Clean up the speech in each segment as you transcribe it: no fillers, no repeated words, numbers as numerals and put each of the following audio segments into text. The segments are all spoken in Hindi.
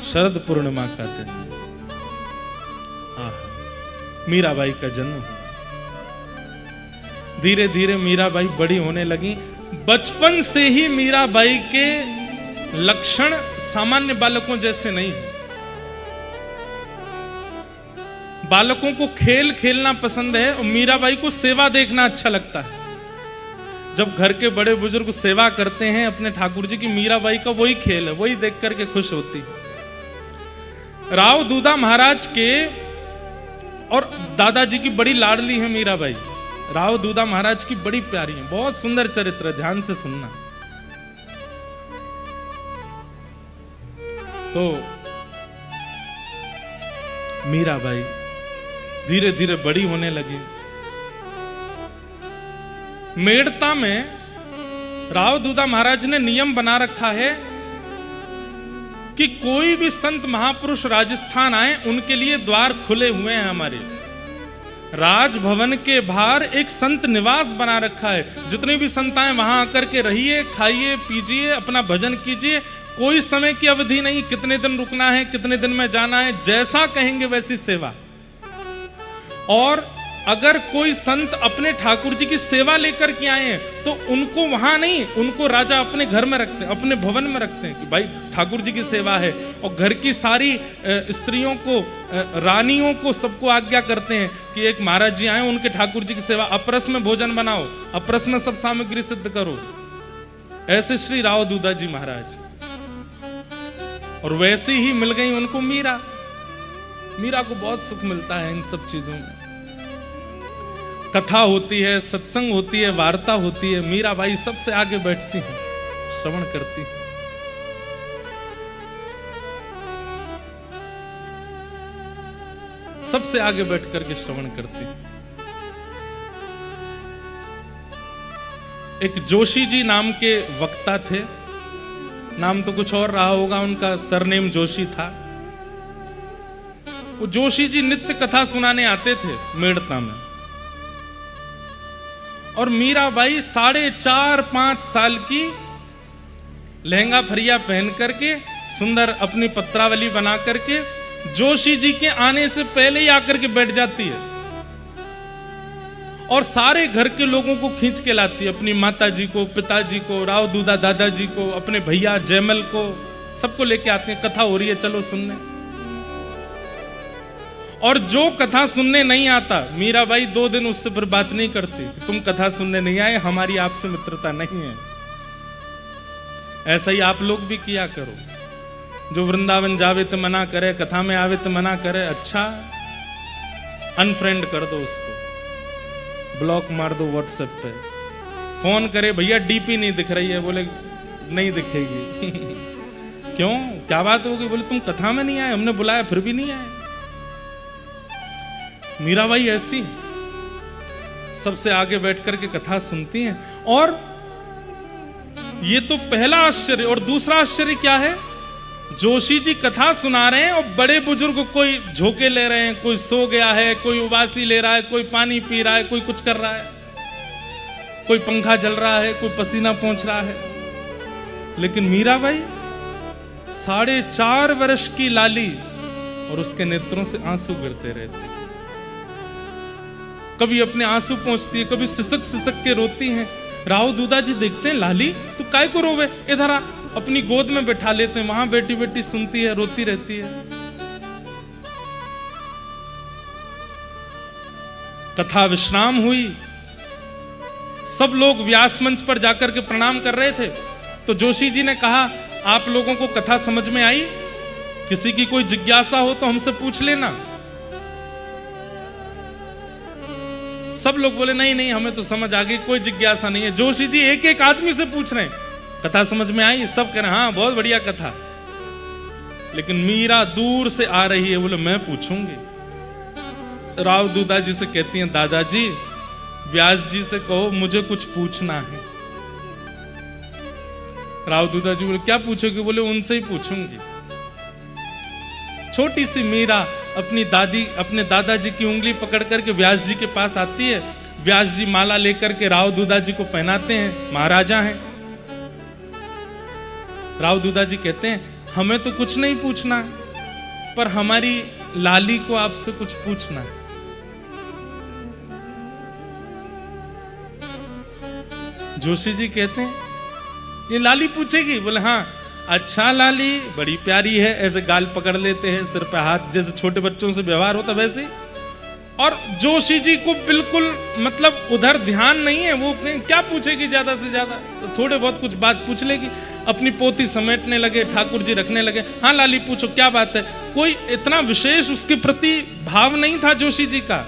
शरद पूर्णिमा का दिन, मीराबाई का जन्म हुआ। धीरे धीरे मीराबाई बड़ी होने लगी। बचपन से ही मीराबाई के लक्षण सामान्य बालकों जैसे नहीं है। बालकों को खेल खेलना पसंद है और मीराबाई को सेवा देखना अच्छा लगता है। जब घर के बड़े बुजुर्ग सेवा करते हैं अपने ठाकुर जी की, मीराबाई का वही खेल है, वही देख करके खुश होती है। राव दूधा महाराज के और दादाजी की बड़ी लाडली है मीराबाई। राव दूधा महाराज की बड़ी प्यारी है, बहुत सुंदर चरित्र है, ध्यान से सुनना। तो मीराबाई धीरे धीरे बड़ी होने लगी। मेड़ता में राव दूधा महाराज ने नियम बना रखा है कि कोई भी संत महापुरुष राजस्थान आए उनके लिए द्वार खुले हुए हैं। हमारे राजभवन के बाहर एक संत निवास बना रखा है। जितने भी संत आए वहां आकर के रहिए, खाइए, पीजिए, अपना भजन कीजिए। कोई समय की अवधि नहीं, कितने दिन रुकना है, कितने दिन में जाना है, जैसा कहेंगे वैसी सेवा। और अगर कोई संत अपने ठाकुर जी की सेवा लेकर के आए हैं तो उनको वहां नहीं, उनको राजा अपने घर में रखते हैं, अपने भवन में रखते हैं कि भाई ठाकुर जी की सेवा है। और घर की सारी स्त्रियों को, रानियों को, सबको आज्ञा करते हैं कि एक महाराज जी आए, उनके ठाकुर जी की सेवा, अपरस में भोजन बनाओ, अपरस में सब सामग्री सिद्ध करो। ऐसे श्री राव दूधा जी महाराज। और वैसी ही मिल गई उनको मीरा। मीरा को बहुत सुख मिलता है इन सब चीजों में। कथा होती है, सत्संग होती है, वार्ता होती है, मीराबाई सबसे आगे बैठती है, श्रवण करती है। सबसे आगे बैठ करके श्रवण करती है। एक जोशी जी नाम के वक्ता थे, नाम तो कुछ और रहा होगा, उनका सरनेम जोशी था। वो जोशी जी नित्य कथा सुनाने आते थे मेड़ता में। और मीराबाई 4.5-5 साल की लहंगा फरिया पहन करके, सुंदर अपनी पत्रावली बना करके जोशी जी के आने से पहले ही आकर के बैठ जाती है। और सारे घर के लोगों को खींच के लाती है, अपनी माता जी को, पिताजी को, राव दूधा दादाजी को, अपने भैया जयमल को, सबको लेके आते हैं। कथा हो रही है, चलो सुनने। और जो कथा सुनने नहीं आता, मीराबाई 2 दिन उससे फिर बात नहीं करती कि तुम कथा सुनने नहीं आए, हमारी आपसे मित्रता नहीं है। ऐसा ही आप लोग भी किया करो। जो वृंदावन जावे तो मना करे, कथा में आवे तो मना करे, अच्छा अनफ्रेंड कर दो उसको, ब्लॉक मार दो व्हाट्सएप पे। फोन करे, भैया डीपी नहीं दिख रही है, बोले नहीं दिखेगी। क्यों, क्या बात होगी? बोले तुम कथा में नहीं आए, हमने बुलाया फिर भी नहीं आए। मीराबाई ऐसी सबसे आगे बैठ करके कथा सुनती हैं। और ये तो पहला आश्चर्य। और दूसरा आश्चर्य क्या है? जोशी जी कथा सुना रहे हैं और बड़े बुजुर्ग कोई झोंके ले रहे हैं, कोई सो गया है, कोई उबासी ले रहा है, कोई पानी पी रहा है, कोई कुछ कर रहा है, कोई पंखा जल रहा है, कोई पसीना पोंछ रहा है। लेकिन मीराबाई 4.5 वर्ष की लाली, और उसके नेत्रों से आंसू गिरते रहते। कभी अपने आंसू पोंछती है, कभी सिसक सिसक के रोती हैं। राव दूधा जी देखते हैं, लाली तू काय को रोवे, इधर आ। अपनी गोद में बैठा लेते हैं, वहां बेटी बेटी सुनती है, रोती रहती है। कथा विश्राम हुई, सब लोग व्यास मंच पर जाकर के प्रणाम कर रहे थे। तो जोशी जी ने कहा, आप लोगों को कथा समझ में आई? किसी की कोई जिज्ञासा हो तो हमसे पूछ लेना। सब लोग बोले नहीं नहीं, हमें तो समझ आ गई, कोई जिज्ञासा नहीं है। जोशी जी एक एक आदमी से पूछ रहे हैं, कथा समझ में आई? सब कह रहे हैं हाँ बहुत बढ़िया कथा। लेकिन मीरा दूर से आ रही है, बोले मैं पूछूंगी। राव दूधा जी से कहती हैं, दादाजी व्यास जी से कहो मुझे कुछ पूछना है। राव दूधा जी बोले क्या पूछोगे? बोले उनसे ही पूछूंगी। छोटी सी मीरा अपने दादाजी की उंगली पकड़ करके व्यास जी के पास आती है। व्यास जी माला लेकर के राव दूधा जी को पहनाते हैं, महाराजा हैं। राव दूधा जी कहते हैं, हमें तो कुछ नहीं पूछना है, पर हमारी लाली को आपसे कुछ पूछना है। जोशी जी कहते हैं ये लाली पूछेगी? बोले हाँ। अच्छा लाली बड़ी प्यारी है, ऐसे गाल पकड़ लेते हैं, सिर पे हाथ, जैसे छोटे बच्चों से व्यवहार होता वैसे। और जोशी जी को बिल्कुल मतलब उधर ध्यान नहीं है, वो क्या पूछेगी ज्यादा से ज्यादा, तो थोड़े बहुत कुछ बात पूछ लेगी। अपनी पोती समेटने लगे, ठाकुर जी रखने लगे। हाँ लाली पूछो क्या बात है। कोई इतना विशेष उसके प्रति भाव नहीं था जोशी जी का।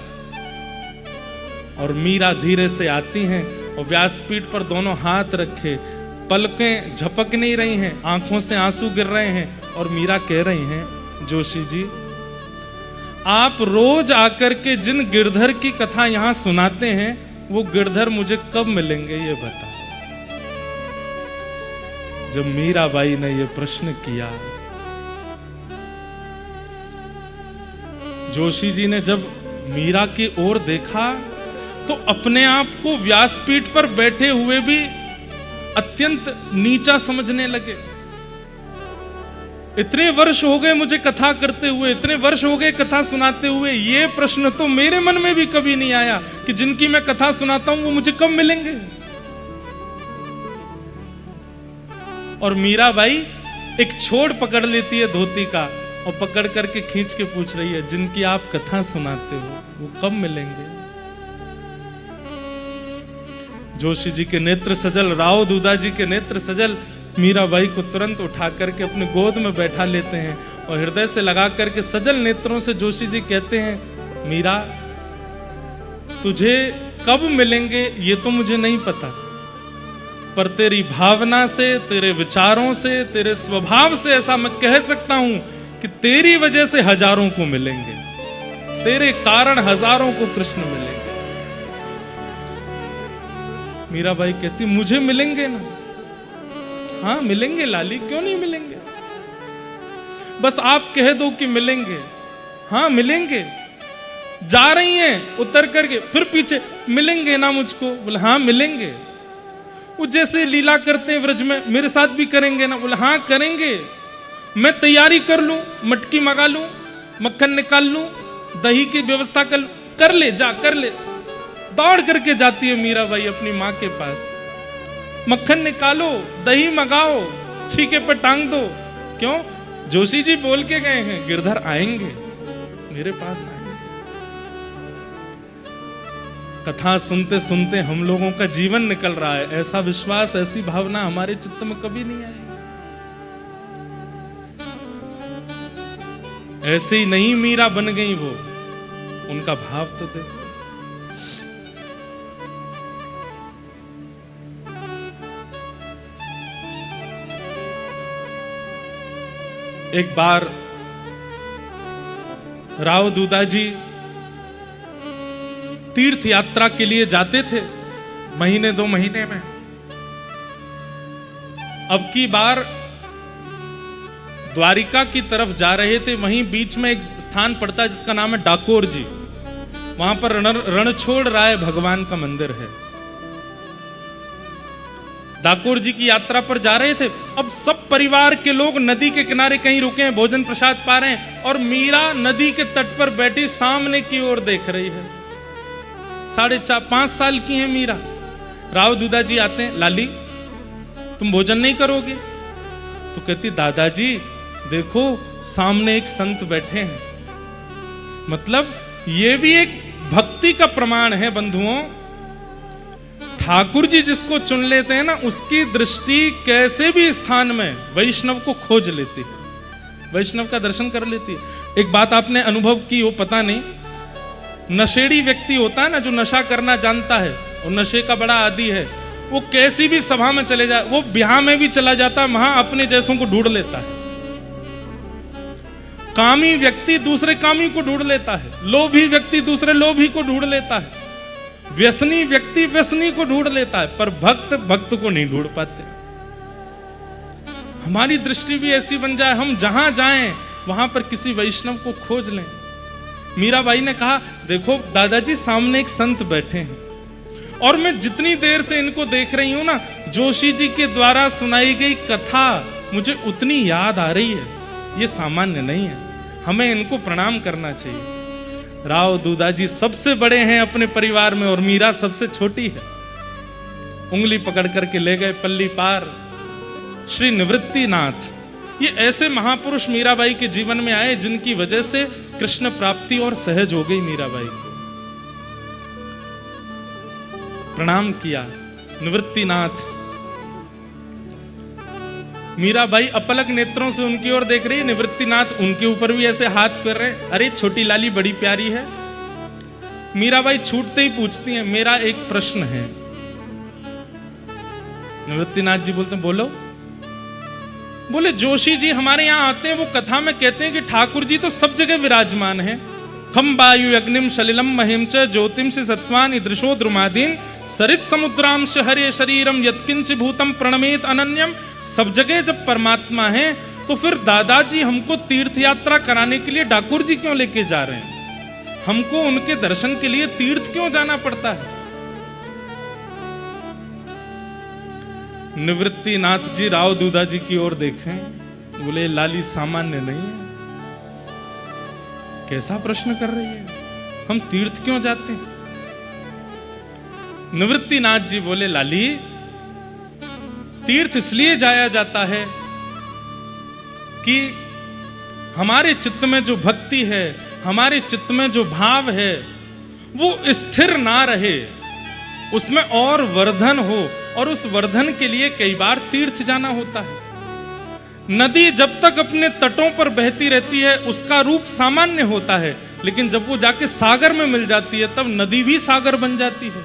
और मीरा धीरे से आती हैं और व्यासपीठ पर दोनों हाथ रखे, पलकें झपक नहीं रही हैं, आंखों से आंसू गिर रहे हैं। और मीरा कह रही हैं, जोशी जी आप रोज आकर के जिन गिरधर की कथा यहां सुनाते हैं, वो गिरधर मुझे कब मिलेंगे ये बताओ। जब मीराबाई ने ये प्रश्न किया, जोशी जी ने जब मीरा की ओर देखा तो अपने आप को व्यासपीठ पर बैठे हुए भी अत्यंत नीचा समझने लगे। इतने वर्ष हो गए मुझे कथा करते हुए, इतने वर्ष हो गए कथा सुनाते हुए, ये प्रश्न तो मेरे मन में भी कभी नहीं आया कि जिनकी मैं कथा सुनाता हूं वो मुझे कब मिलेंगे। और मीराबाई एक छोड़ पकड़ लेती है धोती का और पकड़ करके खींच के पूछ रही है, जिनकी आप कथा सुनाते हो वो कब मिलेंगे। जोशी जी के नेत्र सजल, राव दूधा जी के नेत्र सजल, मीराबाई को तुरंत उठा करके अपने गोद में बैठा लेते हैं और हृदय से लगा करके सजल नेत्रों से जोशी जी कहते हैं, मीरा तुझे कब मिलेंगे ये तो मुझे नहीं पता, पर तेरी भावना से, तेरे विचारों से, तेरे स्वभाव से ऐसा मैं कह सकता हूं कि तेरी वजह से हजारों को मिलेंगे, तेरे कारण हजारों को कृष्ण मिलेंगे। मीराबाई कहती मुझे मिलेंगे ना। हाँ मिलेंगे लाली, क्यों नहीं मिलेंगे, बस आप कह दो कि मिलेंगे। हाँ मिलेंगे। जा रही हैं उतर करके फिर पीछे, मिलेंगे ना मुझको। बोले हाँ मिलेंगे। वो जैसे लीला करते हैं व्रज में, मेरे साथ भी करेंगे ना। बोले हाँ करेंगे, मैं तैयारी कर लूं, मटकी मंगा लूं, मक्खन निकाल लूं, दही की व्यवस्था कर ले, जा कर ले। दौड़ करके जाती है मीराबाई अपनी माँ के पास, मक्खन निकालो, दही मंगाओ, छीके पर टांग दो। क्यों? जोशी जी बोल के गए हैं गिरधर आएंगे, मेरे पास आएंगे। कथा सुनते सुनते हम लोगों का जीवन निकल रहा है, ऐसा विश्वास, ऐसी भावना हमारे चित्त में कभी नहीं आई। ऐसे ही नहीं मीरा बन गई वो, उनका भाव तो देखो। एक बार राव दूधा जी तीर्थ यात्रा के लिए जाते थे, महीने 2 महीने में। अब की बार द्वारिका की तरफ जा रहे थे, वहीं बीच में एक स्थान पड़ता है जिसका नाम है डाकोर जी। वहां पर रणछोड़ राय भगवान का मंदिर है। डाकोर जी की यात्रा पर जा रहे थे। अब सब परिवार के लोग नदी के किनारे कहीं रुके हैं, भोजन प्रसाद पा रहे हैं, और मीरा नदी के तट पर बैठी सामने की ओर देख रही है। 4.5-5 साल की है मीरा। राव दूधा जी आते हैं, लाली तुम भोजन नहीं करोगे? तो कहती दादाजी देखो सामने एक संत बैठे हैं। मतलब ये भी एक भक्ति का प्रमाण है बंधुओं। ठाकुर जी जिसको चुन लेते हैं ना, उसकी दृष्टि कैसे भी स्थान में वैष्णव को खोज लेती है, वैष्णव का दर्शन कर लेती है। एक बात आपने अनुभव की हो, पता नहीं, नशेड़ी व्यक्ति होता है ना, जो नशा करना जानता है और नशे का बड़ा आदी है, वो कैसी भी सभा में चले जाए, वो ब्याह में भी चला जाता है, वहां अपने जैसों को ढूंढ लेता है। कामी व्यक्ति दूसरे कामी को ढूंढ लेता है, लोभी व्यक्ति दूसरे लोभी को ढूंढ लेता है, व्यसनी व्यक्ति व्यसनी को ढूंढ लेता है, पर भक्त भक्त को नहीं ढूंढ पाते। हमारी दृष्टि भी ऐसी बन जाए, हम जहां जाएं वहां पर किसी वैष्णव को खोज लें। मीराबाई ने कहा देखो दादाजी सामने एक संत बैठे हैं, और मैं जितनी देर से इनको देख रही हूं ना, जोशी जी के द्वारा सुनाई गई कथा मुझे उतनी याद आ रही है, ये सामान्य नहीं है, हमें इनको प्रणाम करना चाहिए। राव दूधाजी सबसे बड़े हैं अपने परिवार में और मीरा सबसे छोटी है। उंगली पकड़ करके ले गए पल्ली पार। श्री निवृत्तिनाथ, ये ऐसे महापुरुष मीराबाई के जीवन में आए जिनकी वजह से कृष्ण प्राप्ति और सहज हो गई मीराबाई को। प्रणाम किया निवृत्तिनाथ। मीराबाई अपलक नेत्रों से उनकी ओर देख रही है, निवृत्तिनाथ उनके ऊपर भी ऐसे हाथ फेर रहे, अरे छोटी लाली बड़ी प्यारी है। मीराबाई छूटते ही पूछती हैं, मेरा एक प्रश्न है। निवृत्तिनाथ जी बोलते हैं, बोलो। बोले, जोशी जी हमारे यहाँ आते हैं, वो कथा में कहते हैं कि ठाकुर जी तो सब जगह विराजमान है। खम वायु अग्निम सलिलम महिम च ज्योतिम से सत्वान ईदृशो द्रुमादीन सरित समुद्राम हरे शरीरम यत्किंच भूतम प्रणमेत अनन्यम। सब जगह जब परमात्मा है तो फिर दादाजी हमको तीर्थ यात्रा कराने के लिए ठाकुर जी क्यों लेके जा रहे हैं? हमको उनके दर्शन के लिए तीर्थ क्यों जाना पड़ता है? निवृत्तिनाथ जी राव दूधाजी की ओर देखें, बोले, लाली सामान्य नहीं है। कैसा प्रश्न कर रही है, हम तीर्थ क्यों जाते हैं? निवृत्तिनाथ जी बोले, लाली तीर्थ इसलिए जाया जाता है कि हमारे चित्त में जो भक्ति है, हमारे चित्त में जो भाव है, वो स्थिर ना रहे, उसमें और वर्धन हो, और उस वर्धन के लिए कई बार तीर्थ जाना होता है। नदी जब तक अपने तटों पर बहती रहती है उसका रूप सामान्य होता है, लेकिन जब वो जाके सागर में मिल जाती है तब नदी भी सागर बन जाती है।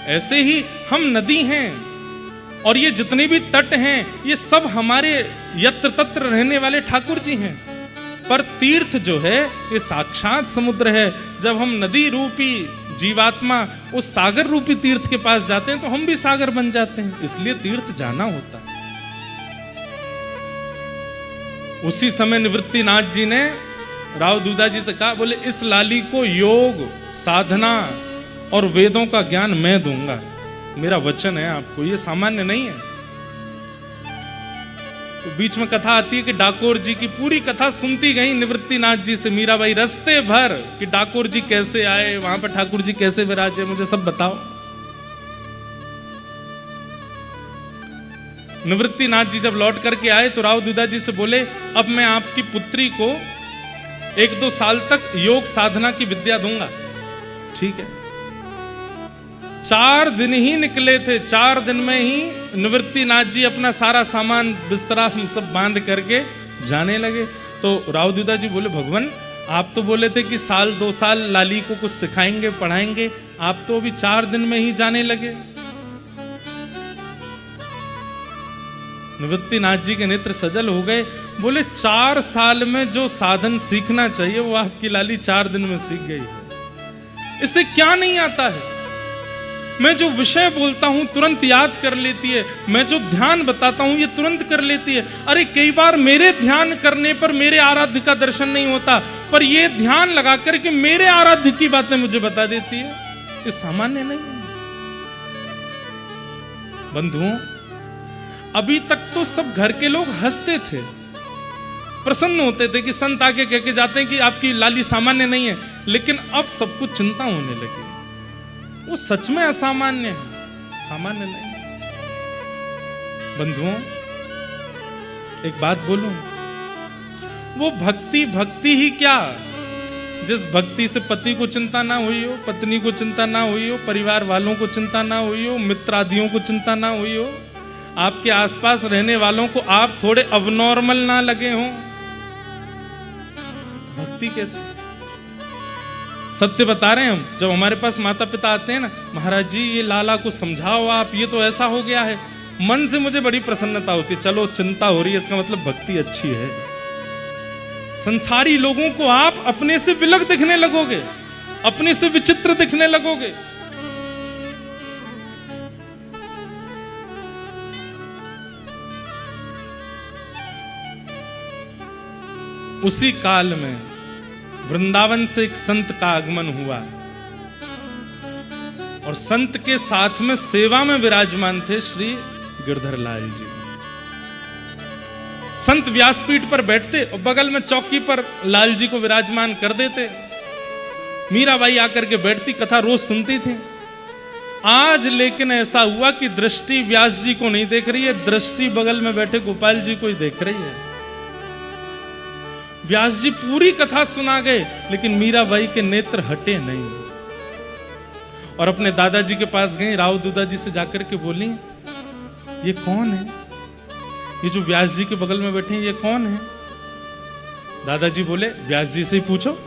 ऐसे ही हम नदी हैं, और ये जितने भी तट हैं ये सब हमारे यत्र तत्र रहने वाले ठाकुर जी हैं। पर तीर्थ जो है ये साक्षात समुद्र है। जब हम नदी रूपी जीवात्मा उस सागर रूपी तीर्थ के पास जाते हैं तो हम भी सागर बन जाते हैं, इसलिए तीर्थ जाना होता है। उसी समय निवृत्तिनाथ जी ने राव दूधाजी से कहा, बोले, इस लाली को योग, साधना और वेदों का ज्ञान मैं दूंगा, मेरा वचन है आपको, ये सामान्य नहीं है। तो बीच में कथा आती है कि डाकोर जी की पूरी कथा सुनती गई निवृत्तिनाथ जी से मीराबाई रस्ते भर, कि डाकोर जी कैसे आए, वहां पर ठाकुर जी कैसे विराजे, मुझे सब बताओ। निवृत्तिनाथ जी जब लौट करके आए तो राव दूधाजी से बोले, अब मैं आपकी पुत्री को 1-2 साल तक योग साधना की विद्या दूंगा। ठीक है। 4 दिन ही निकले थे, 4 दिन में ही निवृत्तिनाथ जी अपना सारा सामान बिस्तरा सब बांध करके जाने लगे। तो राव दूधाजी बोले, भगवान आप तो बोले थे कि 1-2 साल लाली को कुछ सिखाएंगे पढ़ाएंगे, आप तो अभी 4 दिन में ही जाने लगे। निवृत्तिनाथ जी के नेत्र सजल हो गए। बोले, 4 साल में जो साधन सीखना चाहिए वो आपकी लाली 4 दिन में सीख गई है। इसे क्या नहीं आता है? मैं जो विषय बोलता हूं तुरंत याद कर लेती है, मैं जो ध्यान बताता हूं ये तुरंत कर लेती है। अरे कई बार मेरे ध्यान करने पर मेरे आराध्य का दर्शन नहीं होता, पर ये ध्यान लगा करके मेरे आराध्य की बातें मुझे बता देती है। ये सामान्य नहीं है। बंधुओं, अभी तक तो सब घर के लोग हंसते थे, प्रसन्न होते थे कि संत आके कह के जाते हैं कि आपकी लाली सामान्य नहीं है, लेकिन अब सबको चिंता होने लगी। वो सच में असामान्य है, सामान्य नहीं। बंधुओं, एक बात बोलूं, वो भक्ति ही क्या, जिस भक्ति से पति को चिंता ना हुई हो, पत्नी को चिंता ना हुई हो, परिवार वालों को चिंता ना हुई हो, मित्रादियों को चिंता ना हुई हो, आपके आसपास रहने वालों को आप थोड़े अबनॉर्मल ना लगे हों, भक्ति कैसे? सत्य बता रहे हैं हम। जब हमारे पास माता पिता आते हैं ना, महाराज जी ये लाला को समझाओ आप, ये तो ऐसा हो गया है, मन से मुझे बड़ी प्रसन्नता होती है। चलो चिंता हो रही है, इसका मतलब भक्ति अच्छी है। संसारी लोगों को आप अपने से विलग दिखने लगोगे, अपने से विचित्र दिखने लगोगे। उसी काल में वृंदावन से एक संत का आगमन हुआ, और संत के साथ में सेवा में विराजमान थे श्री गिरधर लाल जी। संत व्यासपीठ पर बैठते और बगल में चौकी पर लाल जी को विराजमान कर देते। मीराबाई आकर के बैठती, कथा रोज सुनती थी। आज लेकिन ऐसा हुआ कि दृष्टि व्यास जी को नहीं देख रही है, दृष्टि बगल में बैठे गोपाल जी को ही देख रही है। व्यास जी पूरी कथा सुना गए, लेकिन मीराबाई के नेत्र हटे नहीं और अपने दादाजी के पास गई। राव दूधा जी से जाकर के बोली, ये कौन है? ये जो व्यास जी के बगल में बैठे हैं, ये कौन है? दादाजी बोले, व्यास जी से ही पूछो।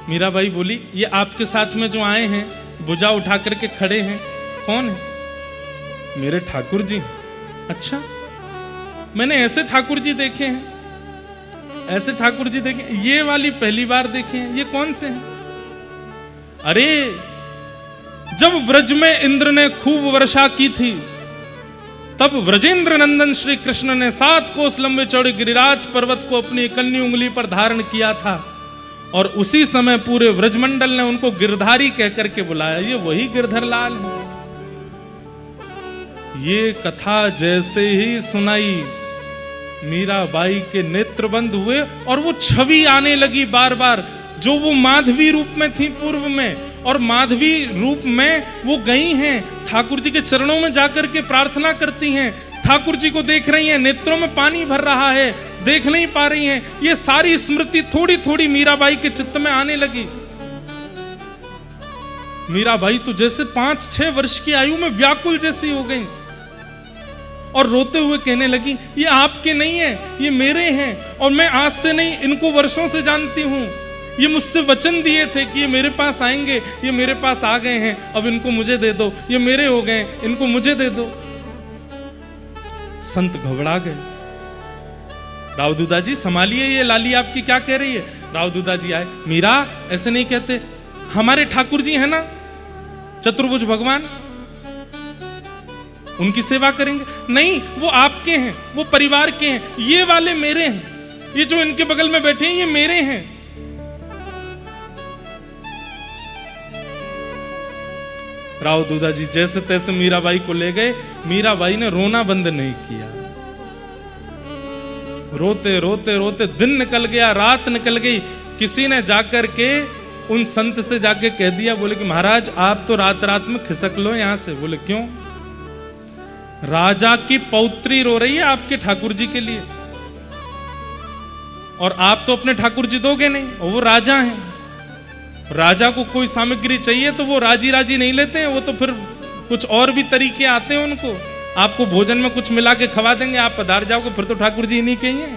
मीराबाई बोली, ये आपके साथ में जो आए हैं, भुजा उठा करके खड़े हैं, कौन है? मेरे ठाकुर जी। अच्छा, मैंने ऐसे ठाकुर जी देखे हैं, ऐसे ठाकुर जी देखे, ये वाली पहली बार देखे हैं। ये कौन से हैं? अरे, जब व्रज में इंद्र ने खूब वर्षा की थी, तब व्रजेंद्र नंदन श्री कृष्ण ने 7 कोस लंबे चौड़े गिरिराज पर्वत को अपनी इकन्नी उंगली पर धारण किया था और उसी समय पूरे व्रजमंडल ने उनको गिरधारी कहकर के बुलाया। ये वही गिरधर लाल है। ये कथा जैसे ही सुनाई, मीराबाई के नेत्र बंद हुए और वो छवि आने लगी बार बार, जो वो माधवी रूप में थी पूर्व में, और माधवी रूप में वो गई हैं, ठाकुर जी के चरणों में जाकर के प्रार्थना करती हैं, ठाकुर जी को देख रही हैं, नेत्रों में पानी भर रहा है, देख नहीं पा रही हैं। ये सारी स्मृति थोड़ी थोड़ी मीराबाई के चित्त में आने लगी। मीराबाई तो जैसे 5-6 वर्ष की आयु में व्याकुल जैसी हो गई और रोते हुए कहने लगी, ये आपके नहीं है, ये मेरे हैं, और मैं आज से नहीं, इनको वर्षों से जानती हूं। ये मुझसे वचन दिए थे कि ये मेरे पास आएंगे, ये मेरे पास आ गए हैं, अब इनको मुझे दे दो, ये मेरे हो गए, इनको मुझे दे दो। संत घबरा गए। राव दूधा जी संभालिए, ये लाली आपकी क्या कह रही है? राव दूधा जी आए, मीरा ऐसे नहीं कहते, हमारे ठाकुर जी है ना चतुर्भुज भगवान, उनकी सेवा करेंगे। नहीं, वो आपके हैं, वो परिवार के हैं, ये वाले मेरे हैं, ये जो इनके बगल में बैठे हैं ये मेरे हैं। राव दूधा जी जैसे तैसे मीराबाई को ले गए। मीराबाई ने रोना बंद नहीं किया। रोते रोते रोते दिन निकल गया, रात निकल गई। किसी ने जाकर के उन संत से जाके कह दिया, बोले कि महाराज आप तो रात रात में खिसक लो यहां से। बोले क्यों? राजा की पौत्री रो रही है आपके ठाकुर जी के लिए, और आप तो अपने ठाकुर जी दोगे नहीं, और वो राजा हैं। राजा को कोई सामग्री चाहिए तो वो राजी राजी नहीं लेते हैं, वो तो फिर कुछ और भी तरीके आते हैं उनको। आपको भोजन में कुछ मिला के खवा देंगे, आप पधार जाओगे, फिर तो ठाकुर जी नहीं कहिए।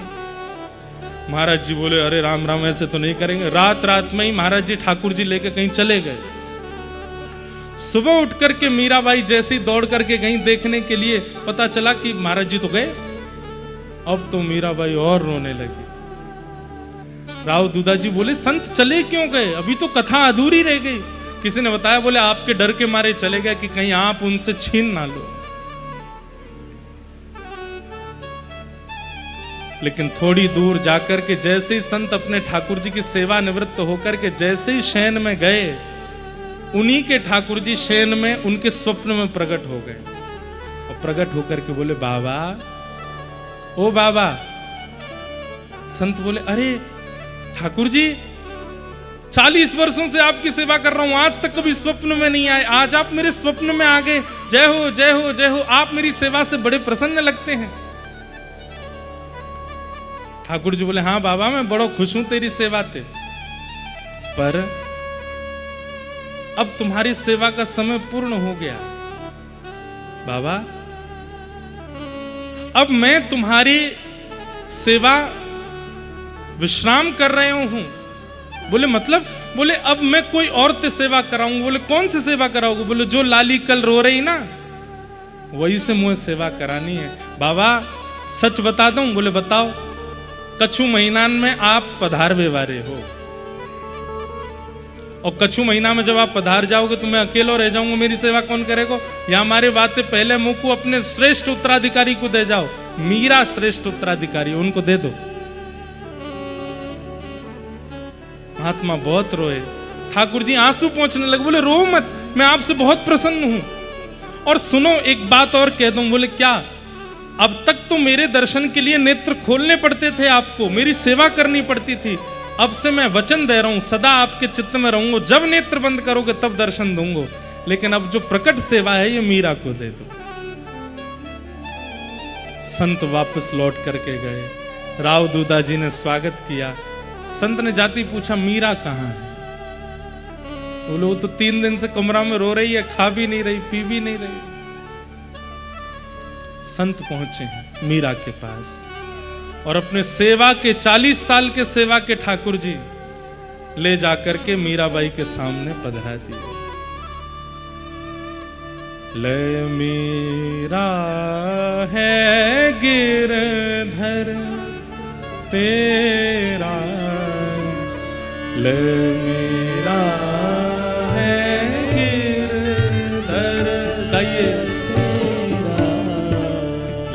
महाराज जी बोले, अरे राम राम, ऐसे तो नहीं करेंगे। रात रात में ही महाराज जी ठाकुर जी लेके कहीं चले गए। सुबह उठ करके मीराबाई जैसे ही दौड़ करके गई देखने के लिए, पता चला कि महाराज जी तो गए। अब तो मीराबाई और रोने लगी। राव दूधा जी बोले, संत चले क्यों गए? अभी तो कथा अधूरी रह गई। किसी ने बताया, बोले आपके डर के मारे चले गए कि कहीं आप उनसे छीन ना लो। लेकिन थोड़ी दूर जाकर के जैसे ही संत अपने ठाकुर जी की सेवा निवृत्त होकर के जैसे ही शयन में गए, उन्हीं के ठाकुर जी शयन में उनके स्वप्न में प्रकट हो गए। और प्रकट होकर के बोले, बाबा, ओ बाबा। संत बोले, अरे ठाकुर जी 40 वर्षों से आपकी सेवा कर रहा हूं, आज तक कभी स्वप्न में नहीं आए, आज आप मेरे स्वप्न में आ गए। जय हो जय हो जय हो, आप मेरी सेवा से बड़े प्रसन्न लगते हैं। ठाकुर जी बोले, हाँ बाबा, मैं बड़ा खुश हूं तेरी सेवा से, पर अब तुम्हारी सेवा का समय पूर्ण हो गया। बाबा, अब मैं तुम्हारी सेवा विश्राम कर रहे हूं। बोले मतलब? बोले अब मैं कोई और ते सेवा कराऊंगा। बोले कौन सी सेवा कराओगे? बोले जो लाली कल रो रही ना, वही से मुझे सेवा करानी है। बाबा सच बता दूं? बोले बताओ। कछु महीना में आप पधारवे वाले हो, और कछु महीना में जब आप पधार जाओगे तो मैं अकेला रह जाऊंगा, मेरी सेवा कौन करेगा? या हमारे बातें पहले मुंह को अपने श्रेष्ठ उत्तराधिकारी को दे जाओ। मीरा श्रेष्ठ उत्तराधिकारी, उनको दे दो। महात्मा बहुत रोए। ठाकुर जी आंसू पहुंचने लगे। बोले रो मत, मैं आपसे बहुत प्रसन्न हूं, और सुनो एक बात और कह दूं। बोले क्या? अब तक तो मेरे दर्शन के लिए नेत्र खोलने पड़ते थे आपको, मेरी सेवा करनी पड़ती थी। अब से मैं वचन दे रहा हूं, सदा आपके चित्त में रहूंगा, जब नेत्र बंद करोगे तब दर्शन दूंगा। लेकिन अब जो प्रकट सेवा है ये मीरा को दे दो। संत वापस लौट करके गए। राव दूधा जी ने स्वागत किया। संत ने जाती पूछा, मीरा कहाँ है? बोले वो तो 3 दिन से कमरा में रो रही है, खा भी नहीं रही, पी भी नहीं रही। संत पहुंचे हैं मीरा के पास और अपने सेवा के 40 साल के सेवा के ठाकुर जी ले जाकर के मीराबाई के सामने पधरा दिए। ले मीरा है गिरधर तेरा, ले मीरा है गिरधर, गाइए।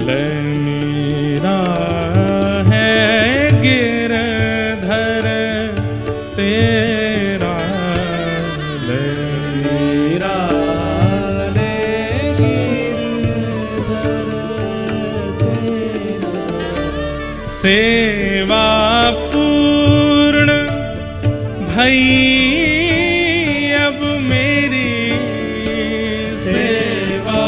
ले मीरा है गिरधर तेरा, ले मीरा है गिरधर तेरा। सेवा पूर्ण भई अब मेरी, सेवा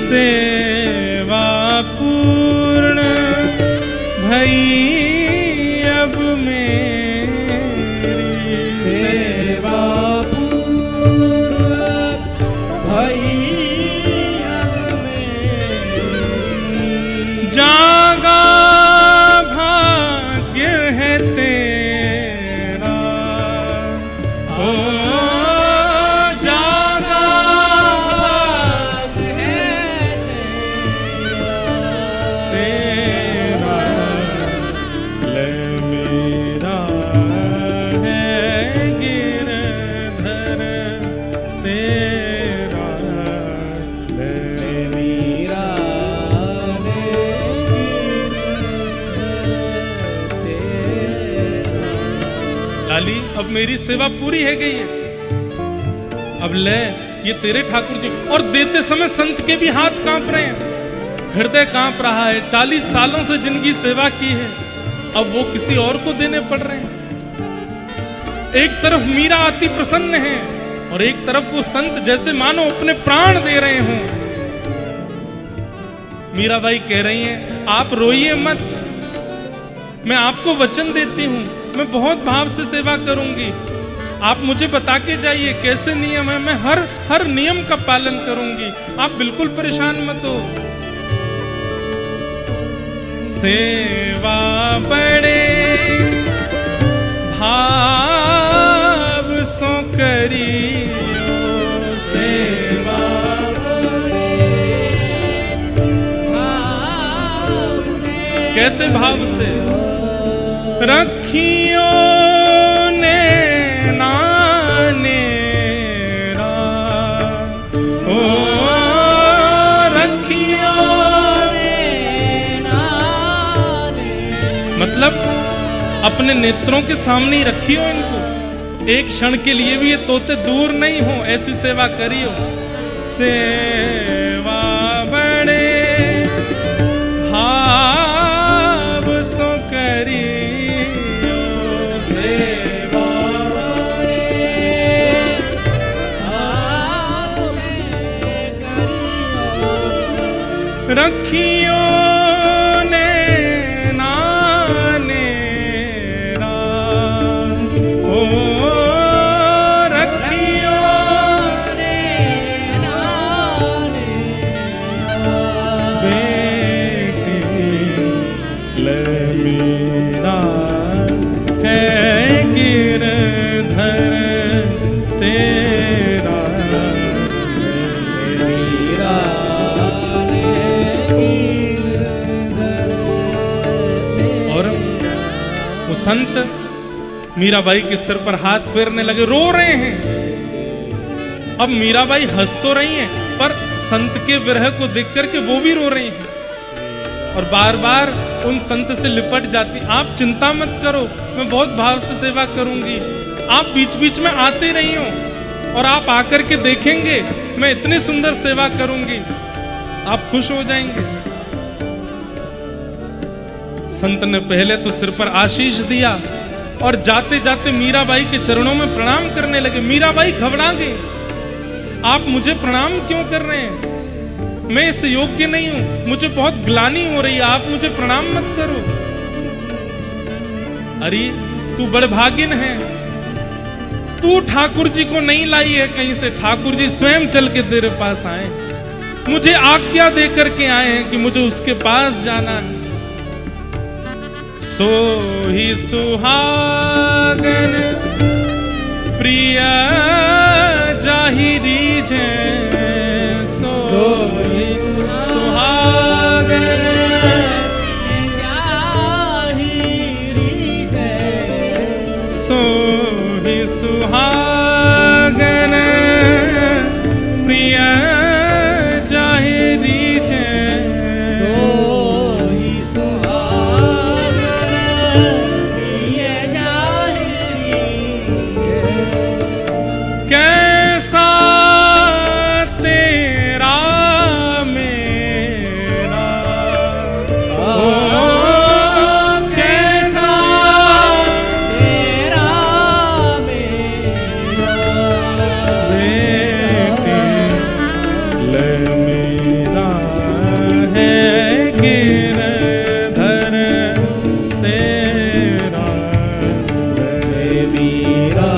सेवा पूर्ण भई अब मेरी, सेवा पूर्ण भई अब मेरी। जागा भाग्य है तेरा, ओ लाली, अब मेरी सेवा पूरी है गई है, अब ले ये तेरे ठाकुर जी। और देते समय संत के भी हाथ कांप रहे हैं, हृदय कांप रहा है। 40 सालों से जिनकी सेवा की है अब वो किसी और को देने पड़ रहे हैं। एक तरफ मीरा अति प्रसन्न है और एक तरफ वो संत जैसे मानो अपने प्राण दे रहे हों। मीराबाई कह रही हैं, आप रोइए मत, मैं आपको वचन देती हूं, मैं बहुत भाव से सेवा करूंगी। आप मुझे बता के जाइए कैसे नियम है, मैं हर नियम का पालन करूंगी, आप बिल्कुल परेशान मत हो। सेवा बड़े भाव सो करियो, सेवा कैसे भाव से? रखियो ने नानेरा, ओ रखियो ने नाने, मतलब अपने नेत्रों के सामने ही रखियो इनको, एक क्षण के लिए भी ये तोते दूर नहीं हो, ऐसी सेवा करियो। सेवा बड़े भाव सो करियो, सेवा रखियो ने नानेरा, ओ रखियो ने नानेरा। बेटी ले मीरा है गिरधर तेरा, मीरा वो संत मीराबाई के सिर पर हाथ फेरने लगे, रो रहे हैं। अब मीराबाई हंस तो रही हैं, पर संत के विरह को देख करके वो भी रो रही हैं और बार बार उन संत से लिपट जाती, आप चिंता मत करो, मैं बहुत भाव से सेवा करूंगी। आप बीच बीच में आते रही हो और आप आकर के देखेंगे मैं इतनी सुंदर सेवा करूंगी, आप खुश हो जाएंगे। संत ने पहले तो सिर पर आशीष दिया और जाते जाते मीराबाई के चरणों में प्रणाम करने लगे। मीराबाई घबरा गई, आप मुझे प्रणाम क्यों कर रहे हैं? मैं इस योग्य नहीं हूं, मुझे बहुत ग्लानि हो रही है, आप मुझे प्रणाम मत करो। अरे तू बड़भागिन है, तू ठाकुर जी को नहीं लाई है कहीं से, ठाकुर जी स्वयं चल के तेरे पास आए, मुझे आज्ञा दे करके आए हैं कि मुझे उसके पास जाना है। सो ही सुहागन प्रिय जाहिरी जे, सो ही सुहागन जाहिरी जे, सो ही सुहागन प्रिय जाहिरी जे, कैसा तेरा मेरा, ओ कैसा तेरा मेरा, बेटे ले मेरा है गिरधर तेरा, ले मेरा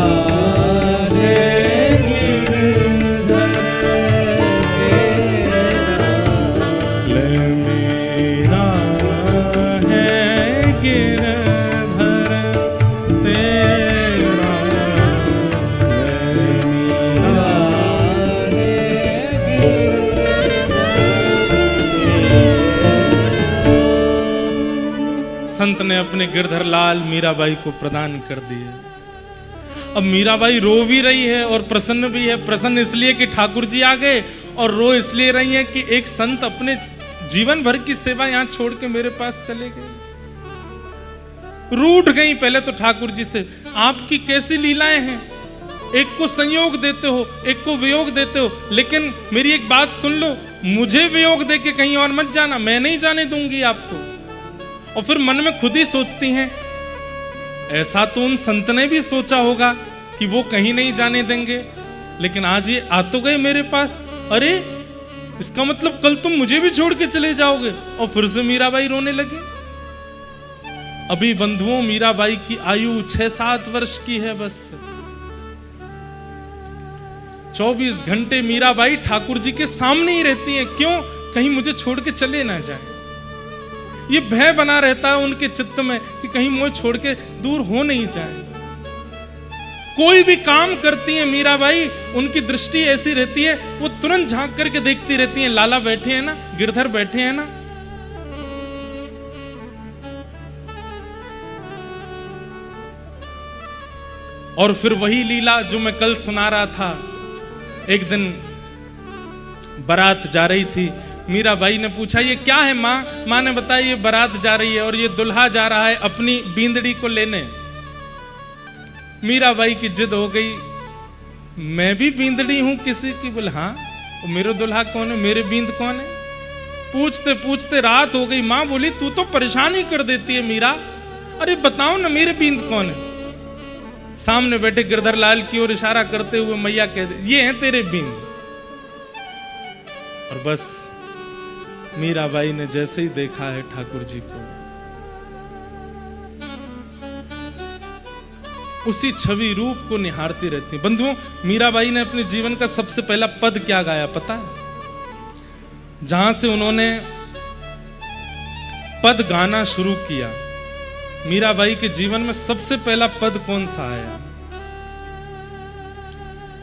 संत ने अपने गिरधर लाल मीराबाई को प्रदान कर दिए। अब मीराबाई रो भी रही है और प्रसन्न भी है। प्रसन्न इसलिए कि ठाकुर जी आ गए, और रो इसलिए रही है कि एक संत अपने जीवन भर की सेवा यहां छोड़ के मेरे पास चले गए। रूठ गई पहले तो ठाकुर जी से, आपकी कैसी लीलाएं हैं, एक को संयोग देते हो, एक को वियोग देते हो, लेकिन मेरी एक बात सुन लो, मुझे वियोग दे के कहीं और मत जाना, मैं नहीं जाने दूंगी आपको। और फिर मन में खुद ही सोचती हैं, ऐसा तो उन संत ने भी सोचा होगा कि वो कहीं नहीं जाने देंगे, लेकिन आज ये आ तो गए मेरे पास, अरे इसका मतलब कल तुम मुझे भी छोड़ के चले जाओगे। और फिर से मीराबाई रोने लगी। अभी बंधुओं मीराबाई की आयु 6-7 वर्ष की है बस। 24 घंटे मीराबाई ठाकुर जी के सामने ही रहती हैं। क्यों? कहीं मुझे छोड़ के चले ना जाए। ये भय बना रहता है उनके चित्त में कि कहीं मुझे छोड़ के दूर हो नहीं जाए। कोई भी काम करती है मीराबाई, उनकी दृष्टि ऐसी रहती है, वो तुरंत झांक करके देखती रहती है, लाला बैठे हैं ना, गिरधर बैठे हैं ना। और फिर वही लीला जो मैं कल सुना रहा था। एक दिन बारात जा रही थी, मीराबाई ने पूछा ये क्या है माँ? माँ ने बताया ये बारात जा रही है और ये दुल्हा जा रहा है अपनी बींदड़ी को लेने। मीराबाई की जिद हो गई, मैं भी बींदड़ी हूं किसी की? बोले हाँ। मेरे दुल्हा कौन है, मेरे बींद कौन है? पूछते पूछते रात हो गई। माँ बोली तू तो परेशान ही कर देती है मीरा, अरे बताओ ना मेरे बींद कौन है? सामने बैठे गिरधर लाल की ओर इशारा करते हुए मैया कह दे ये हैं तेरे बींद। और बस मीराबाई ने जैसे ही देखा है ठाकुर जी को, उसी छवि रूप को निहारती रहती। बंधुओं, मीराबाई ने अपने जीवन का सबसे पहला पद क्या गाया पता है? जहां से उन्होंने पद गाना शुरू किया, मीराबाई के जीवन में सबसे पहला पद कौन सा आया?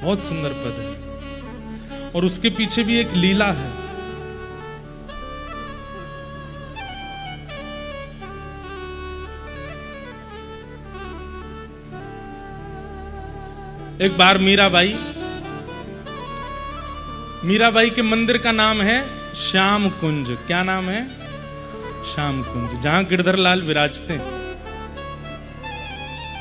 बहुत सुंदर पद है और उसके पीछे भी एक लीला है। एक बार मीराबाई के मंदिर का नाम है श्याम कुंज। क्या नाम है? श्याम कुंज, जहां गिरधर लाल विराजते हैं।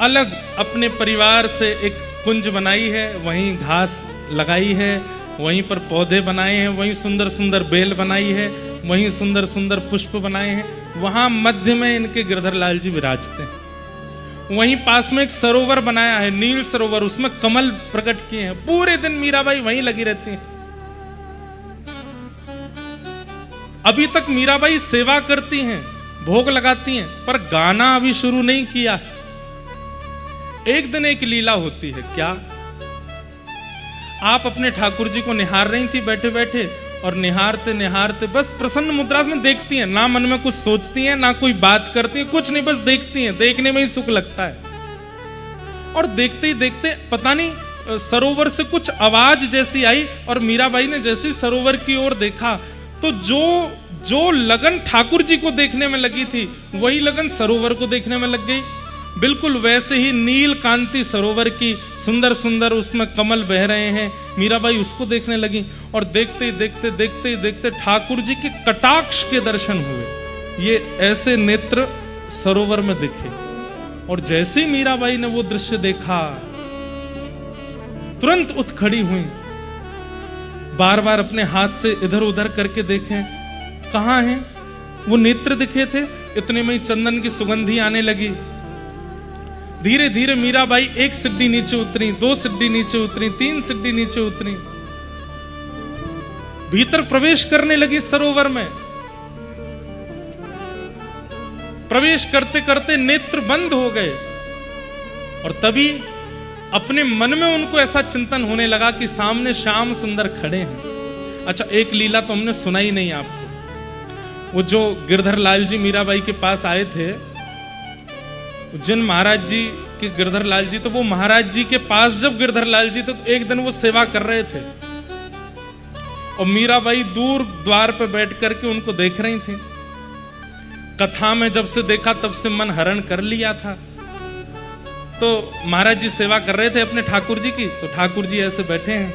अलग अपने परिवार से एक कुंज बनाई है, वहीं घास लगाई है, वहीं पर पौधे बनाए हैं, वहीं सुंदर सुंदर बेल बनाई है, वहीं सुंदर सुंदर पुष्प बनाए हैं। वहां मध्य में इनके गिरधर लाल जी विराजते हैं। वहीं पास में एक सरोवर बनाया है, नील सरोवर, उसमें कमल प्रकट किए हैं। पूरे दिन मीराबाई वहीं लगी रहती हैं। अभी तक मीराबाई सेवा करती हैं, भोग लगाती हैं, पर गाना अभी शुरू नहीं किया। एक दिन एक लीला होती है। क्या? आप अपने ठाकुर जी को निहार रही थी बैठे बैठे, और निहारते निहारते बस प्रसन्न मुद्रा में देखती हैं, ना मन में कुछ सोचती हैं, ना कोई बात करती हैं, कुछ नहीं, बस देखती हैं। देखने में ही सुख लगता है। और देखते ही देखते पता नहीं सरोवर से कुछ आवाज जैसी आई, और मीराबाई ने जैसे सरोवर की ओर देखा तो जो लगन ठाकुर जी को देखने में लगी थी, वही लगन सरोवर को देखने में लग गई। बिल्कुल वैसे ही नील कांति सरोवर की, सुंदर सुंदर उसमें कमल बह रहे हैं। मीराबाई उसको देखने लगी, और देखते ही देखते ठाकुर जी के कटाक्ष के दर्शन हुए। ये ऐसे नेत्र सरोवर में दिखे, और जैसे ही मीराबाई ने वो दृश्य देखा, तुरंत उठ खड़ी हुई, बार बार अपने हाथ से इधर उधर करके देखें कहां हैं वो नेत्र दिखे थे। इतने में ही चंदन की सुगंधी आने लगी। धीरे धीरे मीराबाई एक सीढ़ी नीचे उतरी, 2 सीढ़ी नीचे उतरी, 3 सीढ़ी नीचे उतरी, भीतर प्रवेश करने लगी सरोवर में। प्रवेश करते करते नेत्र बंद हो गए, और तभी अपने मन में उनको ऐसा चिंतन होने लगा कि सामने श्याम सुंदर खड़े हैं। अच्छा, एक लीला तो हमने सुनाई नहीं आपको। वो जो गिरधर लाल जी मीराबाई के पास आए थे, उज्जैन महाराज जी के गिरधर लाल जी, तो वो महाराज जी के पास जब गिरधर लाल जी थे, तो एक दिन वो सेवा कर रहे थे, और मीराबाई दूर द्वार पे बैठ करके उनको देख रही थी। कथा में जब से देखा तब से मन हरण कर लिया था। तो महाराज जी सेवा कर रहे थे अपने ठाकुर जी की, तो ठाकुर जी ऐसे बैठे हैं,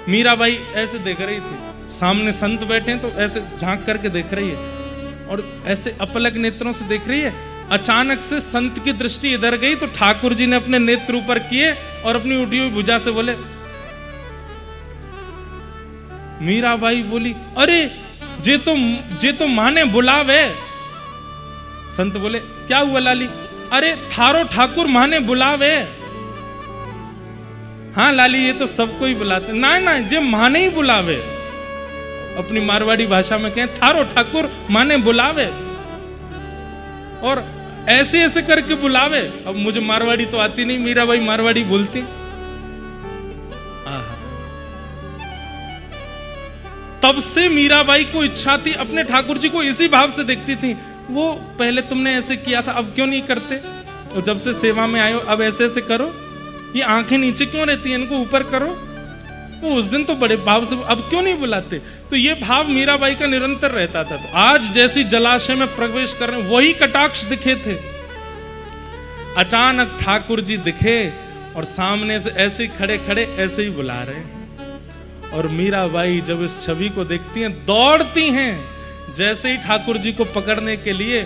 मीराबाई ऐसे देख रही थी। सामने संत बैठे हैं, तो ऐसे झांक करके देख रही है, और ऐसे अपलक नेत्रों से देख रही है। अचानक से संत की दृष्टि इधर गई, तो ठाकुर जी ने अपने नेत्र ऊपर किए और अपनी उठी हुई भुजा से बोले। मीराबाई बोली, अरे जे तो माने बुलावे। संत बोले, क्या हुआ लाली? अरे थारो ठाकुर माने बुलावे। हाँ लाली, ये तो सबको ही बुलाते। ना जे माने ही बुलावे। अपनी मारवाड़ी भाषा में कहें, थारो ठाकुर माने बुलावे, और ऐसे ऐसे करके बुलावे। अब मुझे मारवाड़ी तो आती नहीं, मीराबाई मारवाड़ी बोलती। तब से मीराबाई को इच्छा थी, अपने ठाकुर जी को इसी भाव से देखती थी। वो पहले तुमने ऐसे किया था, अब क्यों नहीं करते? और जब से सेवा में आए हो, अब ऐसे ऐसे करो। ये आंखें नीचे क्यों रहती हैं, इनको ऊपर करो। वो उस दिन तो बड़े भाव से, अब क्यों नहीं बुलाते? तो ये भाव मीराबाई का निरंतर रहता था। तो आज जैसी जलाशय में प्रवेश कर रहे, वही कटाक्ष दिखे थे। अचानक ठाकुर जी दिखे, और सामने से ऐसे खड़े खड़े ऐसे ही बुला रहे हैं। और मीराबाई जब इस छवि को देखती हैं, दौड़ती हैं जैसे ही ठाकुर जी को पकड़ने के लिए।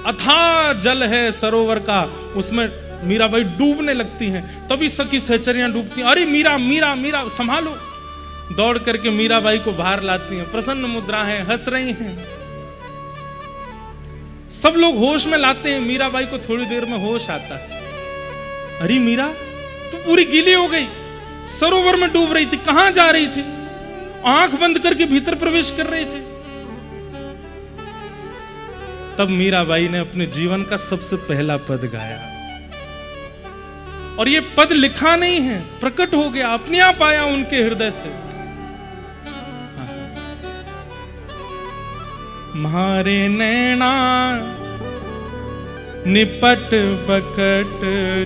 अथाह जल है सरोवर का, उसमें मीराबाई डूबने लगती हैं। तभी सखी सहचरियां डूबती हैं, अरे मीरा मीरा मीरा संभालो। दौड़ करके मीराबाई को बाहर लाती हैं। प्रसन्न मुद्रा है, हंस रही हैं। सब लोग होश में लाते हैं। मीराबाई को थोड़ी देर में होश आता है। अरे मीरा, तू पूरी गीली हो गई, सरोवर में डूब रही थी, कहां जा रही थी? आंख बंद करके भीतर प्रवेश कर रही थी। तब मीराबाई ने अपने जीवन का सबसे पहला पद गाया, और ये पद लिखा नहीं है, प्रकट हो गया, अपने आप आया उनके हृदय से। मारे नैना निपट बकट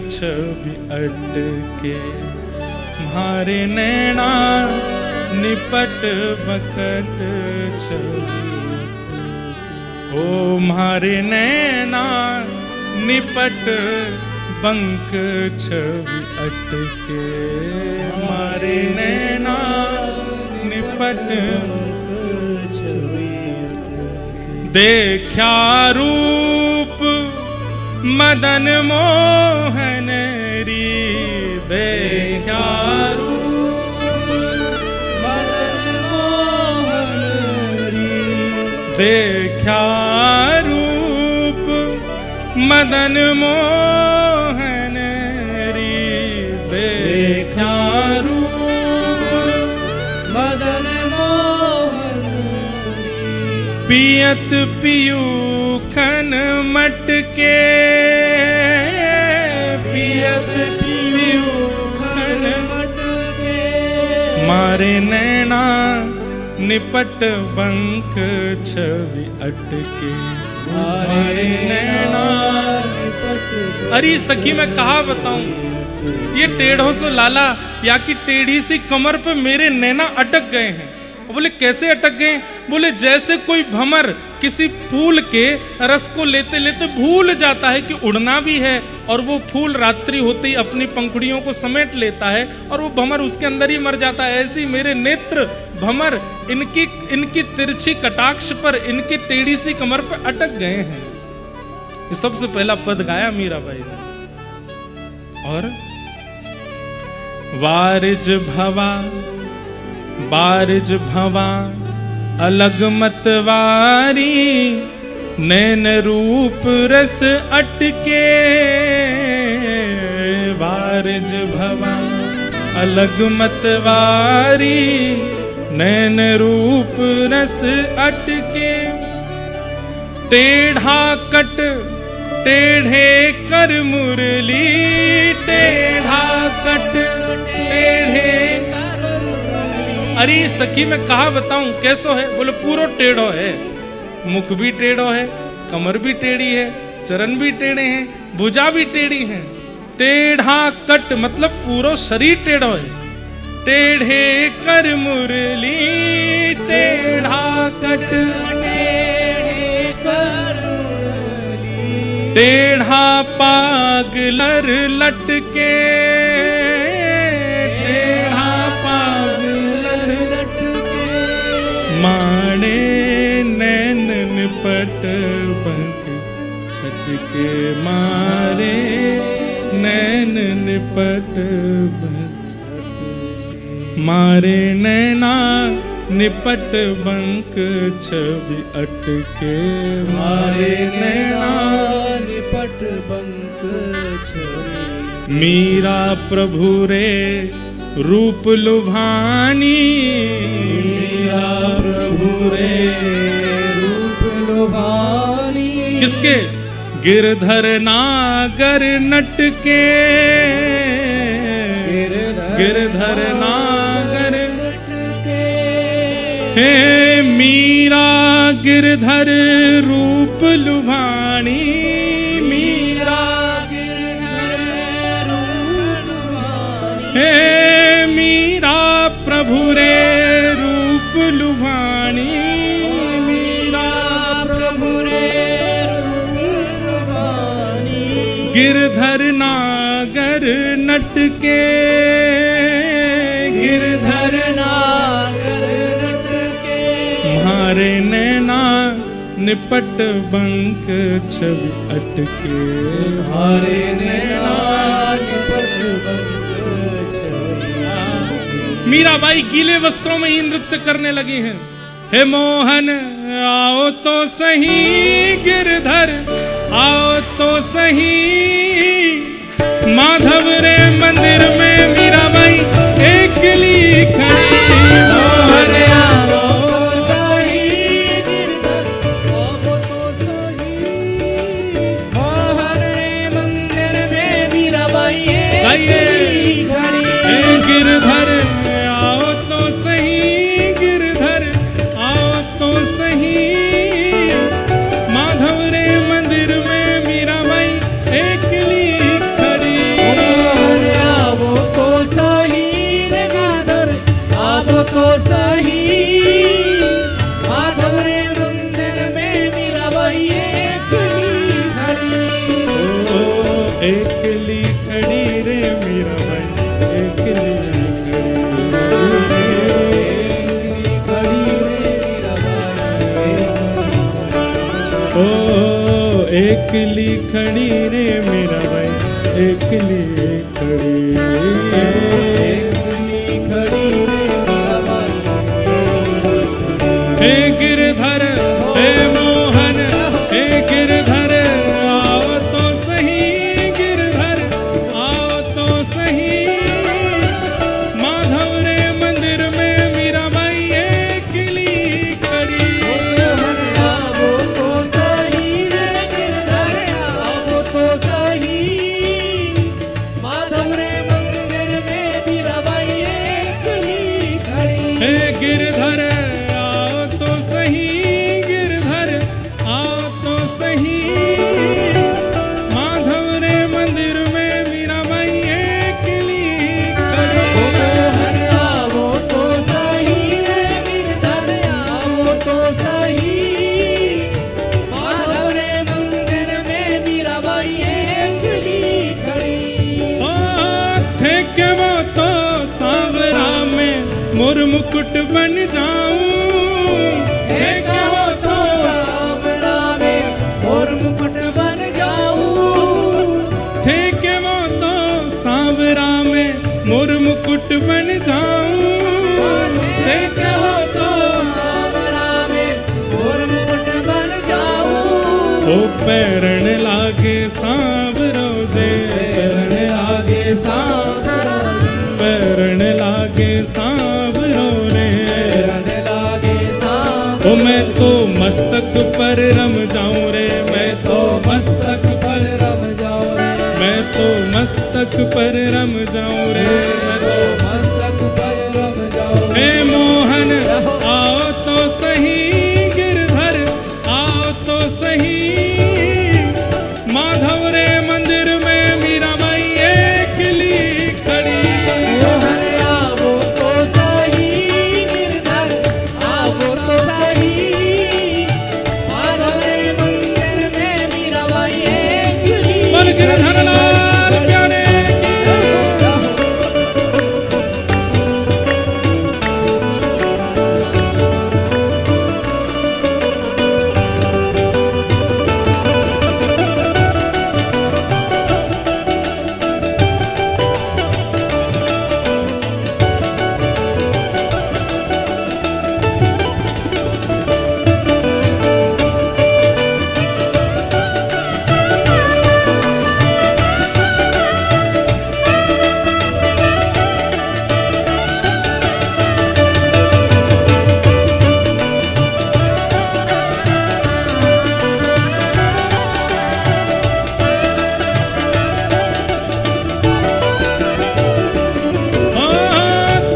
छवि अटके, मारे नैना निपट बकट छवि, ओ मारे नैना निपट बंक छवि अटके, मारे नैना निपट छवि, देखा रूप मदन मोहन देखा रूप मदन मोहन री, देखा रूप मदन मोहन री, देखा रूप मदन मोहन री। पियत पियूखन मटके, पियत पियूखन मटके, मारे नैना निपट बंक छवि अटके, मारे नैना निपट। अरे सखी मैं कहा बताऊं, ये टेढ़ों से लाला या कि टेढ़ी सी कमर पे मेरे नैना अटक गए हैं। बोले कैसे अटक गए? बोले जैसे कोई भंवर किसी फूल के रस को लेते लेते भूल जाता है कि उड़ना भी है, और वो फूल रात्रि होते ही अपनी पंखुड़ियों को समेट लेता है और वो भंवर उसके अंदर ही मर जाता है। ऐसी मेरे नेत्र भंवर इनकी तिरछी कटाक्ष पर, इनकी टेढ़ी सी कमर पर अटक गए हैं। ये सबसे पहला पद गाया मीराबाई ने। और वारिज भवा बारिज भवा अलग मतवारी, नैन रूप रस अटके, वारिज भवा अलग मतवारी, नैन रूप रस अटके। टेढ़ा कट टेढ़े कर मुरली, टेढ़ा कट टेढ़े। अरे सखी मैं कहा बताऊं कैसो है? बोले पूरो टेढ़ो है, मुख भी टेढ़ो है, कमर भी टेढ़ी है, चरण भी टेढ़े हैं, भुजा भी टेढ़ी है। टेढ़ा कट मतलब पूरो शरीर टेढ़ो है। टेढ़े कर मुरली, टेढ़ा कट टेढ़े कर मुरली, टेढ़ा पागलर लटके, टेढ़ा पागलर लटके, माणे नैन निपट बंक छटके, मारे नैन निपट बंक, मारे नैना निपट बंक छवि अटके, मारे नैना निपट बंक छवि। मीरा प्रभु रे रूप लुभानी, मीरा प्रभु रे रूप लुभानी। किसके? गिरधर नागर नटके, गिरधर नागर नटके। हे मीरा गिरधर रूप लुभानी, मीरा गिरधर रूप लुभानी। हे मीरा प्रभु रे रूप लुभानी, मीरा प्रभु रे रूप लुभानी। गिरधर नागर नटके, गिरधर नागर नटके, मारे नैना निपट बंक छवि अटके, मारे नैना निपट बंक छवि। मीराबाई गीले वस्त्रों में ही नृत्य करने लगी हैं। हे मोहन आओ तो सही, गिरधर आओ तो सही, माधव रे मंदिर में मीराबाई एकली खड़ी। मोहन आओ तो सही, गिरधर आओ तो सही, मोहन रे मंदिर में मीराबाई एकली खड़ी। गिरधर आओ तो सही, गिरधर आओ तो सही, माधव रे मंदिर में मीराबाई एकली खड़ी। आओ तो सही गिरधर आओ तो सही, माधव रे मंदिर में मीराबाई एकली खड़ी। एकली खड़ी रे मीराबाई एकली एकली खड़ी रे मीराबाई एकली खड़ी। हे गिरधर हे मोहन हे गिरधर आओ तो सही, गिरधर आओ तो सही, माधव रे मंदिर में मीराबाई अकेली खड़ी। आओ तो सही रे गिरधर आओ तो सही, माधव रे मंदिर में मीराबाई अकेली खड़ी। हे गिरधर आओ तो सही, गिरधर आओ तो सही, माधव रे मंदिर में मीराबाई अकेली खड़ी। आओ तो सही रे गिरधर आओ तो सही, माधव रे मंदिर में मीराबाई अकेली खड़ी। ओ थे के वो तो सांवरा में मोर मुकुट बन जाऊं, थे के वो तो सांवरा में और मुकुट बन जाऊं, थे के वो तो सांवरा में मोर मुकुट बन जाऊं, थे के वो तो सांवरा में और मुकुट बन जाऊं। ओ पैरण लागे सांवरो जे, पैरण लागे सांवरा पैरण लागे सांवरो रे, पैरण लागे सांवरा। ओ मैं तो मस्तक पर रम जाऊं रे, मैं तो मस्तक पर रम जाओ रे, मैं तो मस्तक पर रम जाऊं रे, मैं तो मस्तक पर रम जाओ रे। हे मोहन आओ तो सही, गिरधर आओ तो सही, माधव रे मंदिर में मीराबाई अकेली खड़ी। मोहन आओ तो सही, गिरधर आओ तो सही, माधव रे मंदिर में मीराबाई अकेली बोल गिरधर लाल प्यारे की।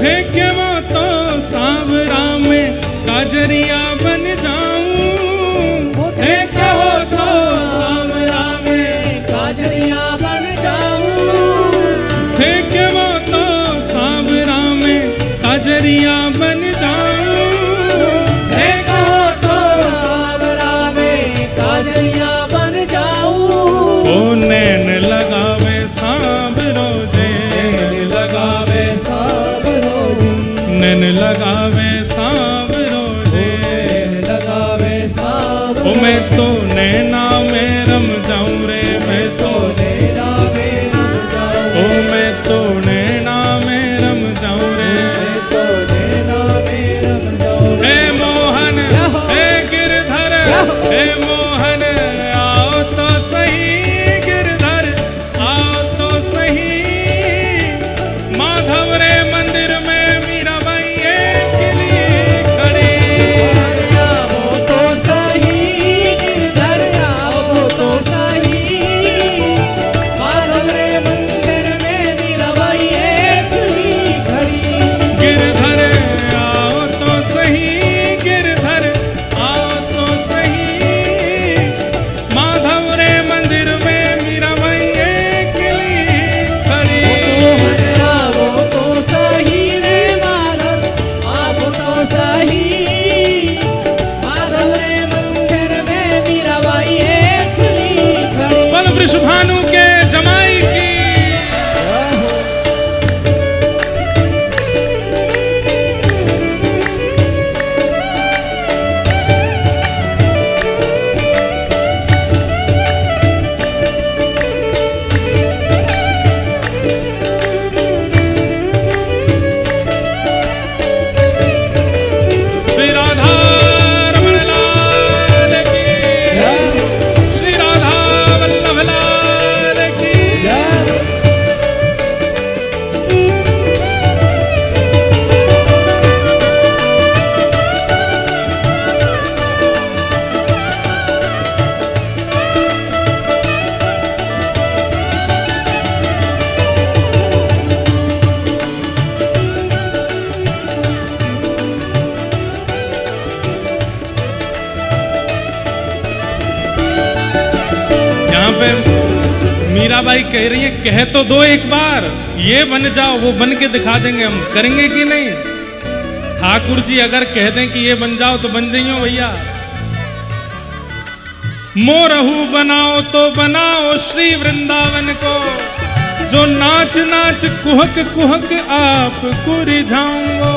थे के वो तो सांवरा में काजरिया बन जाऊं, थे के वो तो सांवरा में काजरिया बन जाऊं, थे के वो तो सांवरा में काजरिया बन जाऊं, हे कहो तो सांवरा में काजरिया बन जाऊं। ओ नैन लगावे सांवरो जे, लगावे सांवरो जी, नैन लगावे सांवरो जे, लगावे सांवरो। ओ मैं तो नैना में रम जाऊं रे, मैं तो नैना में रम जाऊं, ओ मैं तो नैना में रम जाऊं रे। मैं तो नैना में रम जाऊं। हे मोहन हे गिरधर हे मोहन आओ तो सही, गिरधर आओ तो सही, माधव रे मंदिर में मीराबाई अकेली खड़ी। आओ तो सही, गिरधर आओ तो सही, माधव रे मंदिर में मीराबाई अकेली खड़ी। गिरधर आओ तो सही, गिरधर आओ तो सही, अबे मीराबाई कह रही है कह तो दो एक बार, ये बन जाओ वो बन के दिखा देंगे, हम करेंगे कि नहीं। ठाकुर जी अगर कह दें कि ये बन जाओ तो बन जाइयो भैया। मोरहू बनाओ तो बनाओ श्री वृंदावन को, जो नाच नाच कुहक कुहक आपको रिझाऊंगो।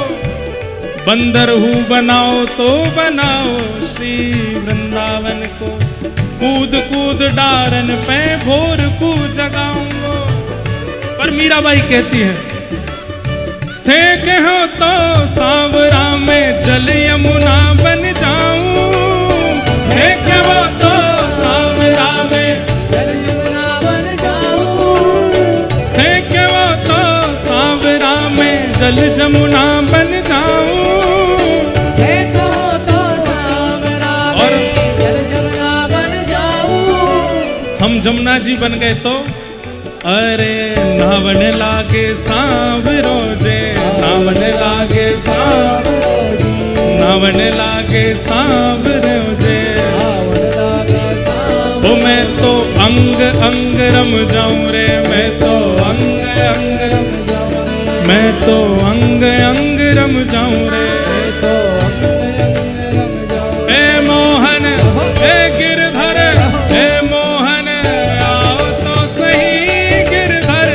बंदरहू बनाओ तो बनाओ श्री वृंदावन को, कूद कूद डारन पे भोर को जगाऊंगो। पर मीराबाई कहती है थे कहो तो सांवरा में जल यमुना बन जाऊं, थे कहो तो सांवरा में जल यमुना बन जाऊं, थे कहो तो सांवरा में जल जमुना बन जाऊं, थे कहो तो सांवरा और में जल यमुना बन जाऊं। हम जमुना जी बन गए तो अरे नावन लागे सांवरो जे, नावन लागे सांवरो जी, नावन लागे सांवरो जे। ओ मैं तो अंग अंग रम जाऊं रे, मैं तो अंग अंग रम जाऊं रे, मैं तो अंग अंग रम जाऊं रे। ए मोहन ए गिरधर ए मोहन आओ तो सही, गिरधर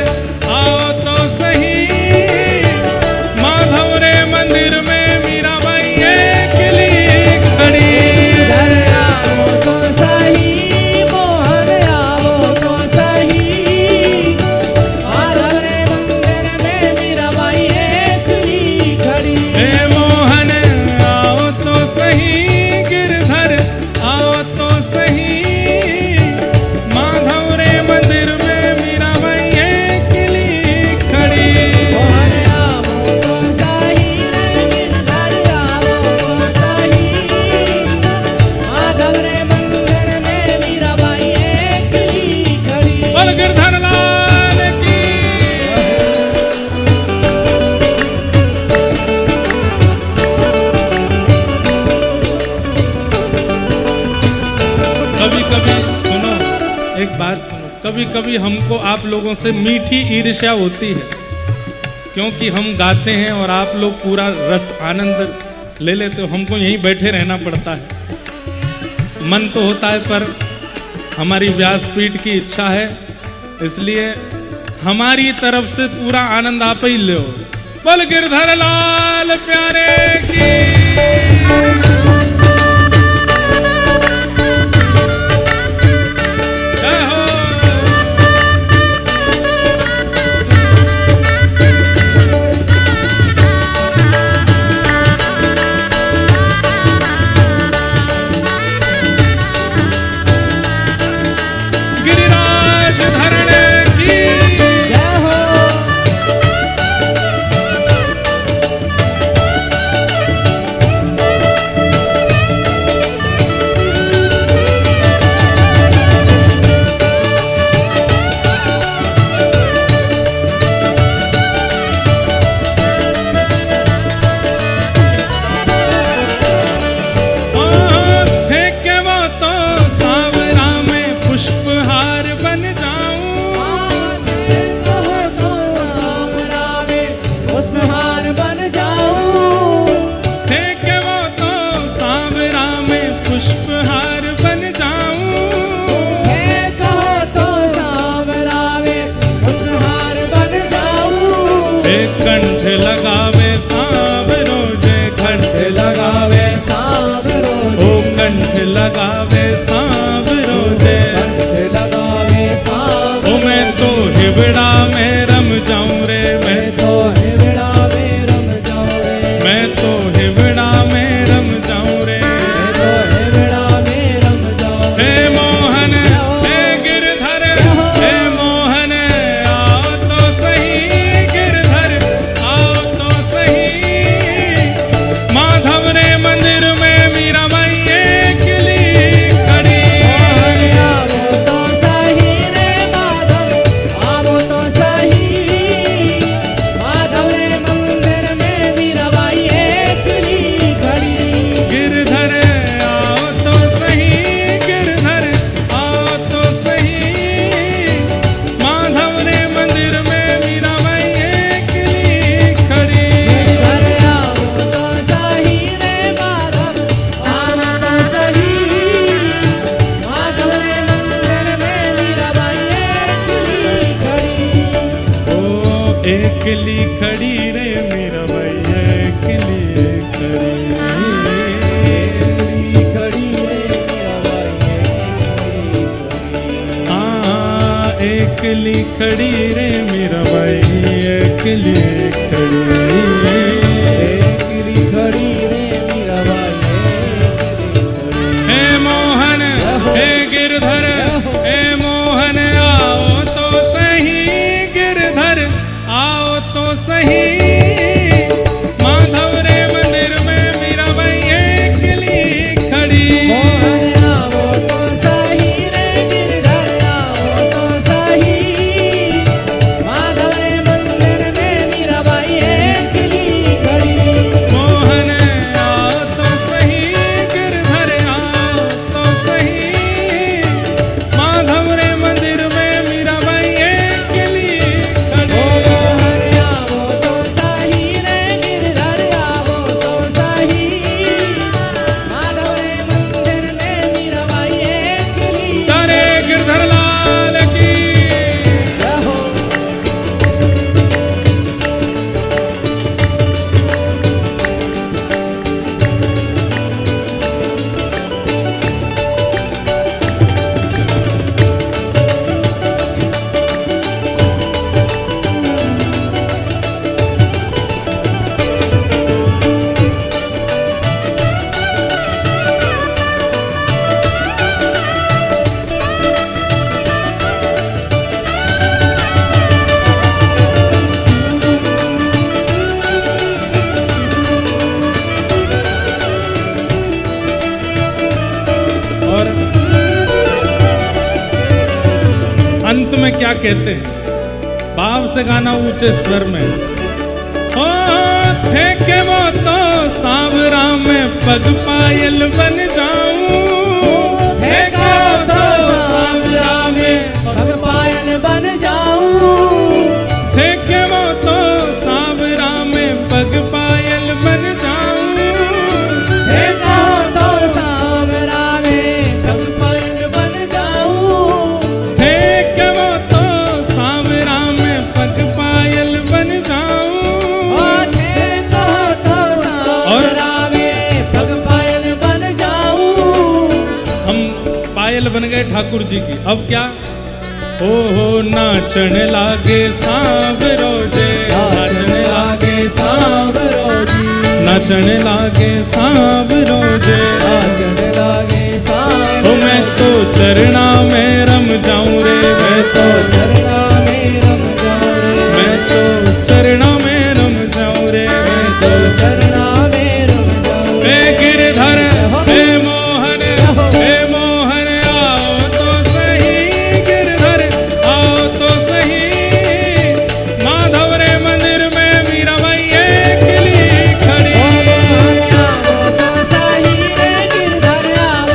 आओ तो सही। माधव रे मंदिर में मीराबाई अकेली खड़ी। घर आओ तो सही, मोहन आओ तो सही, माधव रे मंदिर में मीराबाई अकेली खड़ी। ए मोहन आओ तो सही, गिरधर आओ तो सही। माधव रे मंदिर में मीराबाई अकेली खड़ी। मोहन आओ तो सही रे, गिरधर आओ तो सही, माधव रे मंदिर में मीराबाई अकेली खड़ी। बोल गिरधर लाल की। कभी कभी सुनो, एक बात सुनो, कभी कभी हमको आप लोगों से मीठी ईर्ष्या होती है, क्योंकि हम गाते हैं और आप लोग पूरा रस आनंद ले लेते हो, हमको यहीं बैठे रहना पड़ता है। मन तो होता है पर हमारी व्यासपीठ की इच्छा है, इसलिए हमारी तरफ से पूरा आनंद आप ही लो। बोल गिरधर लाल प्यारे की। जय हो। गिरिराज धरणे की। जय हो। थे के वो तो सांवरा में पुष्पहार बन जाऊं, कहो तो सांवरा में पुष्पहार बन जाऊं, थे के वो तो सांवरा में पुष्पहार बन जाऊं। हे कहो तो सांवरा में पुष्पहार बन जाऊं। एक कंठ लगावे सांवरो जे, कंठ लगावे सांवरो ओ कंठ लगावे सांवरो जे। कंठ लगावे सांवरो। ओ मैं तो हिबड़ा में रम जाऊं रे, मैं तो हिबड़ा में रम जाऊं रे, मैं तो हिबड़ा में रम जाऊं रे। तो हिबड़ा में रम जाऊं रे। हे मोहन हे गिरधर हे मोहन आओ तो सही, गिरधर आओ तो सही। माधव रे मंदिर में मीराबाई अकेली एकली खड़ी रे मीरा बाई एकली खड़ी। खड़ी रे मीराबाई एकली खड़ी रे मीरा बाई एकली खड़ी। एकली खड़ी रे मीराबाई हे मोहन हे गिरधर हे मोहन आओ तो सही गिरधर आओ तो सही माधव रे मंदिर में मीराबाई एकली खड़ी। मोहन आओ तो सही रे गिरधर आओ तो सही माधव रे मंदिर में मीराबाई एकली खड़ी। मोहन आओ तो सही गिरधर आओ तो सही माधव रे मंदिर में मीराबाई एकली खड़ी। मोहन आओ तो सही रे गिरधर आओ तो सही माधव रे मंदिर में मीराबाई एकली तारे गिरधर लाल की। रहो। और अंत में क्या कहते हैं, भाव से गाना ऊंचे स्वर में। ओ थे के वो तो सांवरा में पग पायल बन जाऊं। थे के वो तो सांवरा में पग पायल बन जाऊं। थे के वो तो सांवरा में पग पायल बन जाऊं। हे कहो तो सांवरा में पग पायल बन जाऊं। थे के वो तो सांवरा में पग पायल बन जाऊं। हे कहो तो सांवरा में पग पायल बन जाऊं। हम पायल बन गए ठाकुर जी की। अब क्या हो नाचन लागे सांवरो जे नाचन लागे सांवरो जी। नाचन लागे सांवरो जे नाचन लागे सांवरो। ओ मैं तो चरना में रम जाऊं रे मैं तो चरना में रम जाऊं रे। मैं तो चरना में रम जाऊं रे मैं तो चरना में रम जाऊं रे। हे गिरधर हे मोहन हे मोहन आओ तो सही गिरधर आओ तो सही माधव रे मंदिर में मीराबाई एकली खड़ी। मोहन आओ तो सही रे गिरधर आओ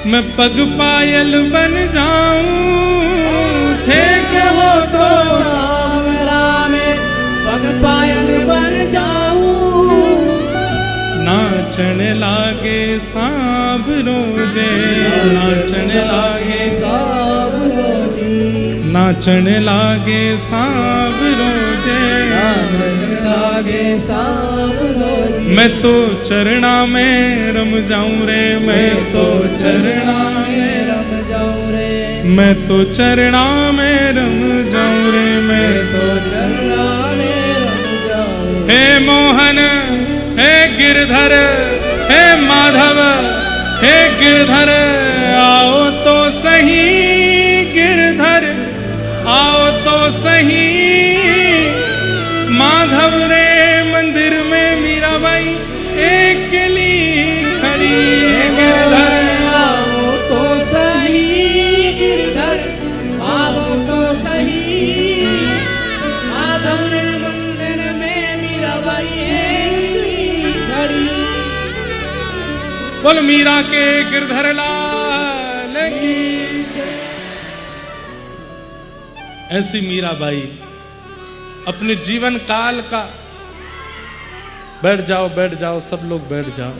मैं पग पायल बन जाऊं थे के हो तो सांवरा में पग पायल बन जाऊं। नाचन लागे सांवरो जे नाचन लागे सांवरो जी नाचन लागे सांवरो जे नाचन लागे सांवरो जी। मैं तो चरणा में रम जाऊं रे मैं तो चरणा में रम जाऊं रे मैं तो चरणा में रम जाऊं रे मैं तो चरणा में रम जाऊं। हे मोहन हे गिरधर हे माधव हे गिरधर आओ तो सही गिरधर आओ तो सही माधव रे मंदिर में मीराबाई अकेली खड़ी। गिरधर आओ तो सही गिरधर आओ तो सही माधव रे मंदिर में मीराबाई अकेली खड़ी। बोल मीरा के गिरधर लाल की। ऐसी मीराबाई अपने जीवन काल का बैठ जाओ सब लोग बैठ जाओ।